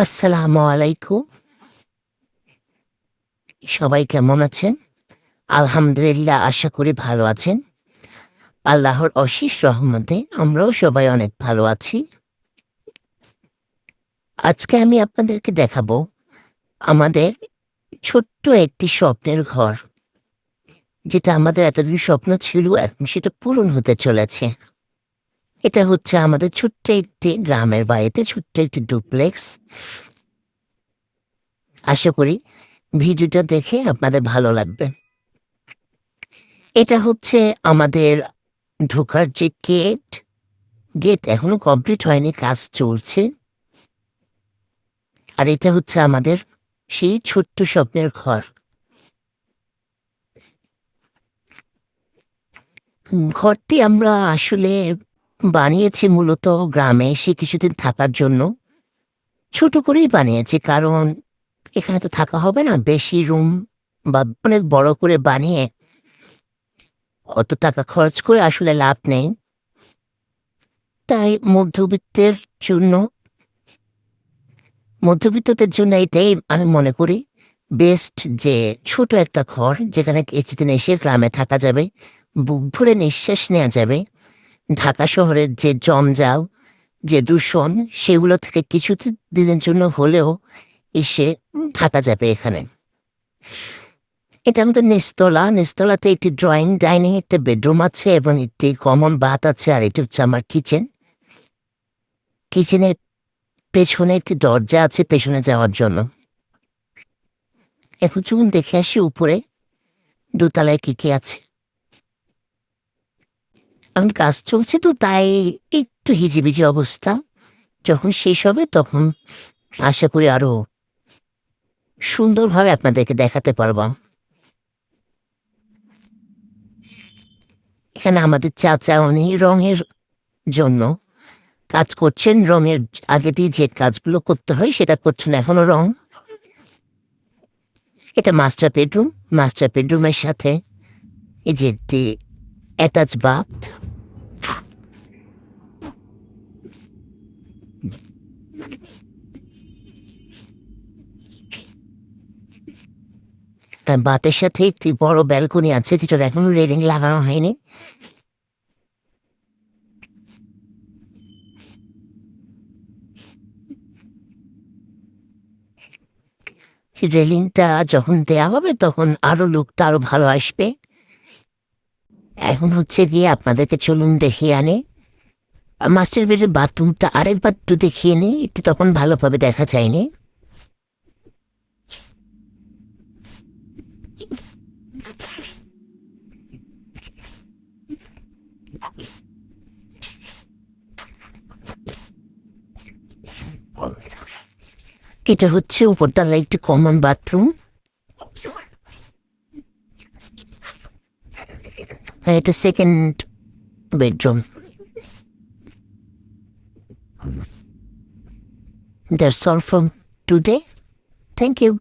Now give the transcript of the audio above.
আসসালামু আলাইকুম। সবাই কেমন আছেন? আলহামদুলিল্লাহ, আশা করি ভালো আছেন। আল্লাহর অশেষ রহমতে আমরাও সবাই অনেক ভালো আছি। আজকে আমি আপনাদেরকে দেখাবো আমাদের ছোট্ট একটি স্বপ্নের ঘর। যেটা আমাদের এতদিন স্বপ্ন ছিল, এখন সেটা পূরণ হতে চলেছে। এটা হচ্ছে আমাদের ছোট্ট একটি গ্রামের বাড়িতে ছোট্ট একটি ডুপ্লেক্স। আশা করি ভিডিওটা দেখে আপনাদের ভালো লাগবে। এটা হচ্ছে আমাদের ঢোকার যে গেট এখনো কমপ্লিট হয়নি, কাজ চলছে। আর এটা হচ্ছে আমাদের সেই ছোট্ট স্বপ্নের ঘর। ঘরটি আমরা আসলে বানিয়েছি মূলত গ্রামে এসে কিছুদিন থাকার জন্য। ছোট করেই বানিয়েছি, কারণ এখানে তো থাকা হবে না, বেশি রুম বা অনেক বড় করে বানিয়ে অত টাকা খরচ করে আসলে লাভ নেই। তাই জন্য মধ্যবিত্তদের জন্য এটাই আমি মনে করি বেস্ট, যে ছোট একটা ঘর যেখানে কিছুদিন এসে গ্রামে থাকা যাবে, বুক ভরে নিঃশ্বাস নেওয়া যাবে। ঢাকা শহরের যে জঞ্জাল, যে দূষণ, সেগুলো থেকে কিছু দিনের জন্য হলেও এসে থাকা যাবে এখানে। এটা আমাদের নিচতলাতে একটি ড্রয়িং ডাইনিং একটা বেডরুম আছে এবং একটি কমন বাথ আছে, আর এটি হচ্ছে আমার কিচেন। কিচেনের পেছনে একটি দরজা আছে পেছনে যাওয়ার জন্য। এখন চলুন দেখে আসি উপরে দোতলায় কি কি আছে। এখন কাজ চলছে তো তাই একটু হিজিবিজি অবস্থা। যখন শেষ হবে তখন আশা করি আরো সুন্দরভাবে আপনাদেরকে দেখাতে পারবো। এখানে আমাদের চাচা উনি রঙের জন্য কাজ করছেন। রঙের আগে দিয়ে যে কাজগুলো করতে হয় সেটা করছেন এখনো রং। এটা মাস্টার বেডরুমের সাথে এই যে একটি অ্যাটাচ বাথ। বাথের সাথে একটি বড় ব্যালকনি আছে যেটার এখনো রেলিং লাগানো হয়নি। রেলিংটা যখন দেয়া হবে তখন আরো লুকটা আরো ভালো আসবে। এখন হচ্ছে গিয়ে আপনাদেরকে চলুন দেখিয়ে আনে মাস্টার বেডের বাথরুমটা, আরেকবার একটু দেখিয়ে নিই, একটু তখন ভালোভাবে দেখা যায়নি। এটা হচ্ছে উপরতলা একটি কমন বাথরুম। এটা second bedroom. That's all from today. Thank you.